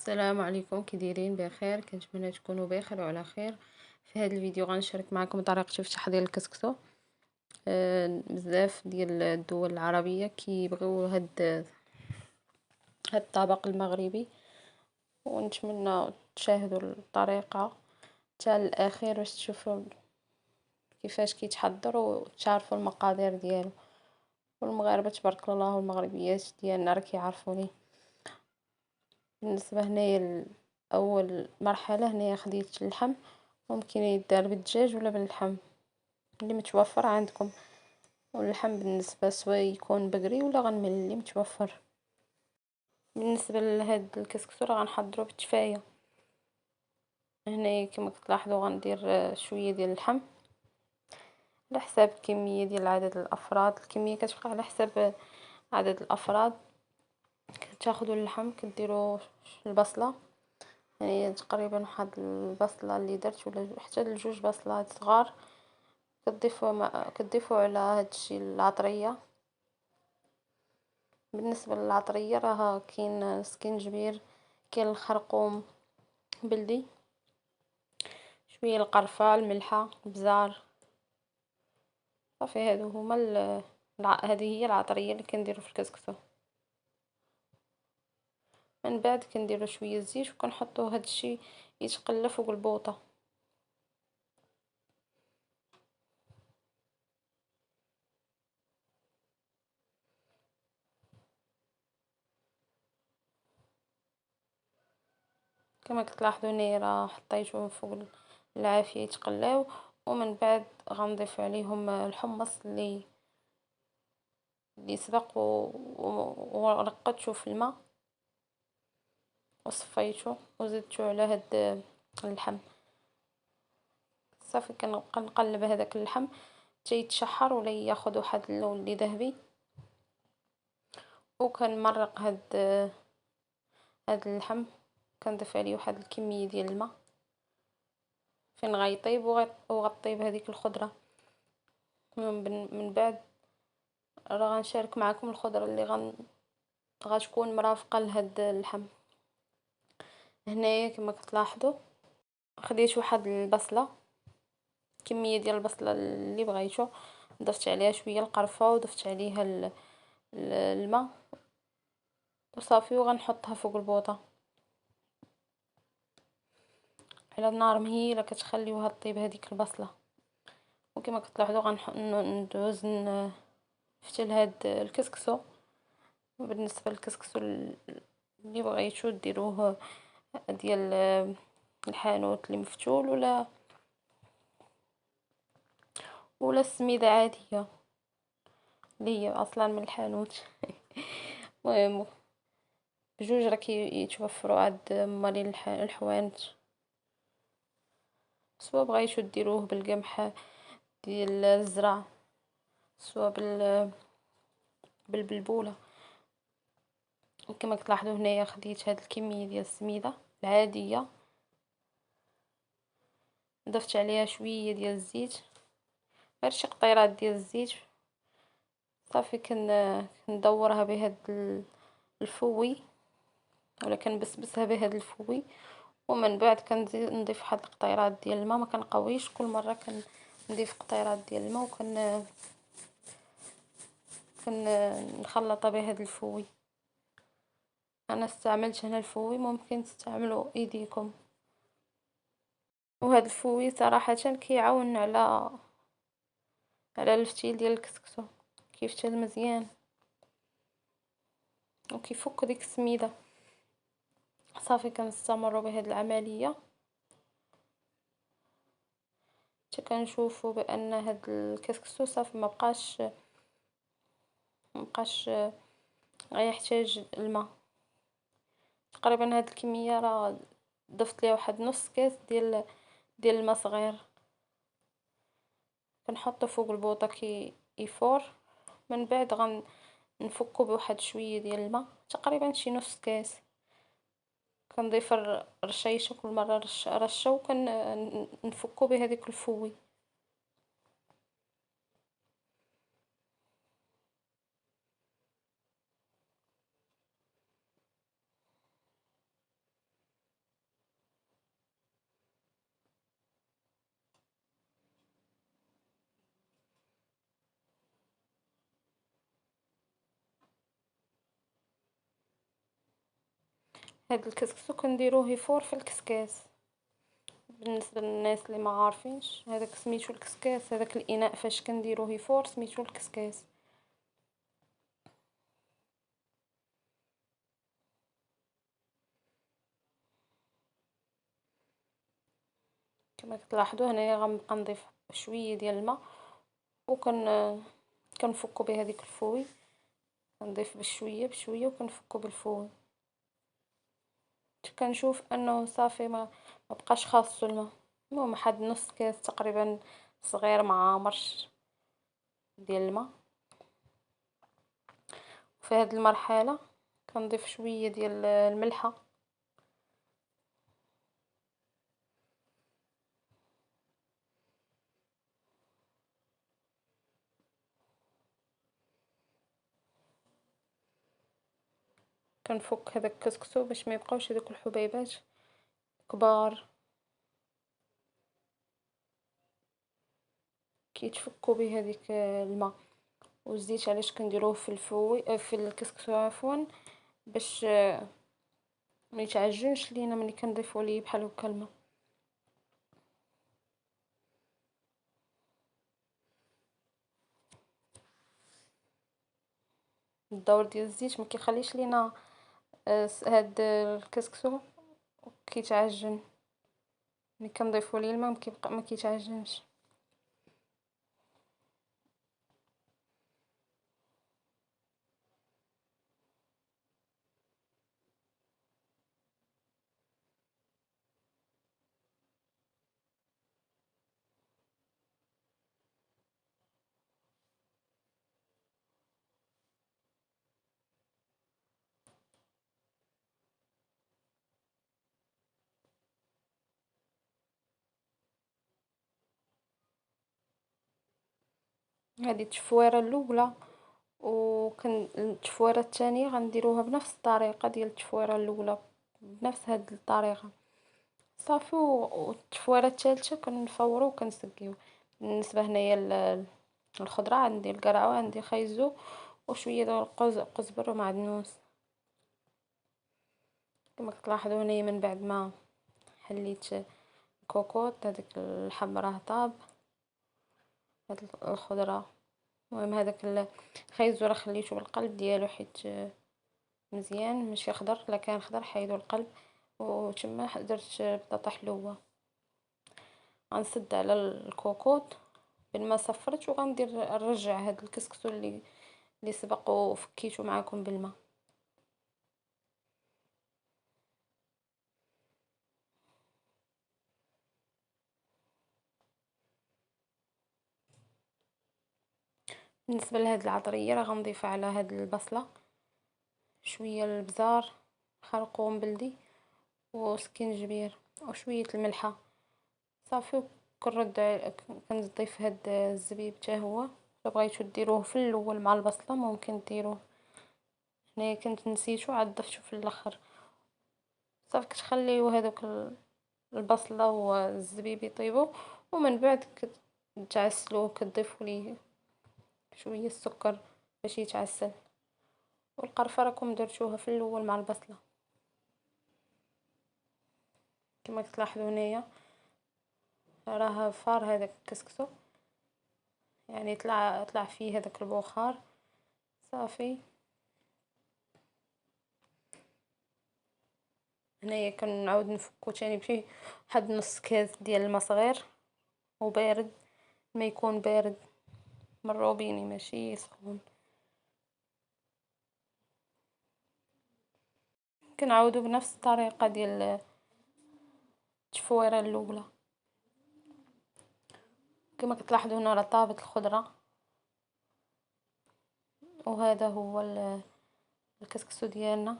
السلام عليكم، كي دايرين؟ بخير، كنتمنى تكونوا بخير وعلى خير. في هذا الفيديو غنشارك معكم طريقة في تحضير الكسكسو. بزاف ديال الدول العربية كيبغيو هاد الطبق المغربي، ونتمنى تشاهدوا الطريقة حتى الاخير باش تشوفوا كيفاش كيتحضر وتعرفوا المقادير ديالو. والمغاربه تبارك الله والمغربيات ديالنا راه كيعرفوني. بالنسبه هنايا اول مرحله هنايا خديت اللحم، ممكن يدار بالدجاج ولا باللحم اللي متوفر عندكم. واللحم بالنسبه سواء يكون بقري ولا غنمل اللي متوفر. بالنسبه لهاد الكسكسو راه غنحضروا بالتفايه. هنايا كما كتلاحظوا غندير شويه ديال اللحم على حساب الكميه ديال عدد الافراد. الكميه كتبقى على حساب عدد الافراد. كتاخذوا اللحم كديروا البصله، يعني تقريبا واحد البصله اللي درت ولا حتى لجوج بصلات صغار. كتضيفوا على هادشي العطريه. بالنسبه للعطريه راه كاين السكنجبير، كاين الخرقوم بلدي، شويه القرفه، الملحه، البزار. صافي هادو هما هذه هي العطريه اللي كنديروا في الكسكسو. من بعد كنديروا شويه زيت وكنحطوا هادشي يتقلى فوق البوطه. كما كتلاحظوا هنايا راه حطيتهم فوق العافيه يتقلاو. ومن بعد غنضيف عليهم الحمص اللي سبق ورقدته في الماء وصفيته وزدته على هاد اللحم. صافي كنبقى نقلب هذاك اللحم حتى يتشحر ولا ياخذ واحد اللون اللي ذهبي. وكنمرق هاد اللحم، كنضيف عليه واحد الكميه ديال الماء فين غيطيب وغطيب هذيك الخضره. من بعد راه غنشارك معكم الخضره اللي غتكون مرافقه لهاد اللحم. هنايا كما كتلاحظوا خديت واحد البصله، كميه ديال البصله اللي بغيتو، ضفت عليها شويه القرفه وضفت عليها الماء وصافي. وغنحطها فوق البوطه على نار مهيله كتخليوها طيب هذيك البصله. وكما كتلاحظوا ندوز نفتل هاد الكسكسو. بالنسبه للكسكسو اللي بغيتو ديروه ديال الحانوت اللي مفتول ولا السميده عاديه اللي هي اصلا من الحانوت. المهم بجوج راه يتوفروا عند مالين الحوانت. سواء بغيتو ديروه بالقمح ديال الزرع سواء بالبلبوله. كما كتلاحظوا هنايا خديت هاد الكميه ديال السميده العاديه، ضفت عليها شويه ديال الزيت، غير شي قطيرات ديال الزيت. صافي كندورها بهاد الفوي ولا كنبسبسها بهاد الفوي. ومن بعد كنزيد نضيف واحد القطيرات ديال الماء، ما كنقويش كل مره كنضيف قطيرات ديال الماء نخلطها بهاد الفوي. انا استعملت هنا الفوي، ممكن تستعملوا ايديكم. وهذا الفوي صراحه كيعاون على الفتيل ديال الكسكسو، كيفتل مزيان وكيفك ديك السميده. صافي كنستمروا بهذه العمليه حتى كنشوفوا بان هاد الكسكسو صافي مبقاش غيحتاج الماء. تقريبا هاد الكميه راه ضفت ليها واحد نص كاس ديال الماء صغير. كنحطو فوق البوطه كي يفور. من بعد نفكو بواحد شويه ديال الماء، تقريبا شي نص كاس. كنضيف رشيشه كل مره رشه وكنفكو بهذيك الفوي. هاد الكسكسو كنديروه يفور في الكسكاس. بالنسبة للناس اللي ما عارفينش، هذاك سميتو الكسكاس، هذاك الاناء فاش كنديروه يفور سميتو الكسكاس. كما كتلاحظوا هنايا غنبقى نضيف شويه ديال الماء، كنفكو بهذيك الفوي، كنضيف بشويه بشويه وكنفكو بالفوي. كنشوف انه صافي ما بقاش خاصو الماء. المهم واحد نص كاس تقريبا صغير ما عامرش ديال الماء. في هذه المرحله كنضيف شويه ديال الملحه. كنفك هذاك الكسكسو باش ما يبقاوش هذوك الحبيبات كبار. كيتفكوا بهذيك الماء والزيت. علاش كنديروه في الفوي في الكسكسو عفوا؟ باش ما يتعجنش لينا ملي كنضيفوا ليه بحال هكا الماء. الدور ديال الزيت ما كيخليش لينا هاد الكسكسو كيتعجن. ملي كنضيفوا ليه الماء ما كيتعجنش. هذه التفويره الاولى، وكن التفويره الثانيه غنديروها بنفس الطريقه ديال التفويره الاولى، بنفس هاد الطريقه صافي. والتفويره الثالثه كنفورو وكنسقيو. بالنسبه هنايا الخضره عندي القرعه وعندي خيزو وشويه ديال القزبر ومعدنوس. كما كتلاحظوا هنايا من بعد ما حليت الكوكوط هذيك الحب راه طاب. هاد الخضره، المهم هذاك الخيزو راه خليته بالقلب ديالو حيت مزيان ماشي خضر. لا كان خضر حيدو القلب. وتما درت بطاطا حلوه. غنسد على الكوكوط بين ما صفرت وغندير نرجع هاد الكسكسو اللي سبق وفكيته معكم بالماء. بالنسبه لهاد العطريه راه غنضيف على هاد البصله شويه البزار خرقوم بلدي وسكينجبير وشويه الملحه صافي. كنضيف هاد الزبيب حتى هو. الا بغيتو ديروه في الاول مع البصله ممكن ديروه. هنايا كنت نسيتو عاد ضفتو في الاخر. صافي كتخليو هذوك البصله والزبيب يطيبوا ومن بعد كتعسلوه كتضيفوا ليه شويه السكر باش يتعسل. والقرفه راكم درتوها في الاول مع البصله. كما كتلاحظوا هنايا راه فار هذاك الكسكسو، يعني طلع فيه هذاك البخار صافي. هنايا كنعاود نفكو تاني بشي واحد نص كاس ديال الماء صغير وبارد. ما يكون بارد من الروبيني ماشي سخون. كنعاودو بنفس الطريقه ديال التفويره الاولى. كما كتلاحظوا هنا راه طابت الخضره. وهذا هو الكسكسو ديالنا.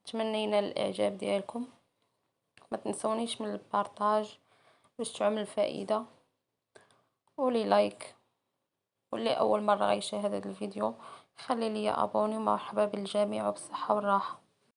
نتمنى ينال الاعجاب ديالكم. ما تنسونيش من البارطاج باش تعمل فائده، ولي لايك. واللي اول مره غيشاهد هذا الفيديو خلي لي ابوني. مرحبا بالجميع وبالصحه والراحه.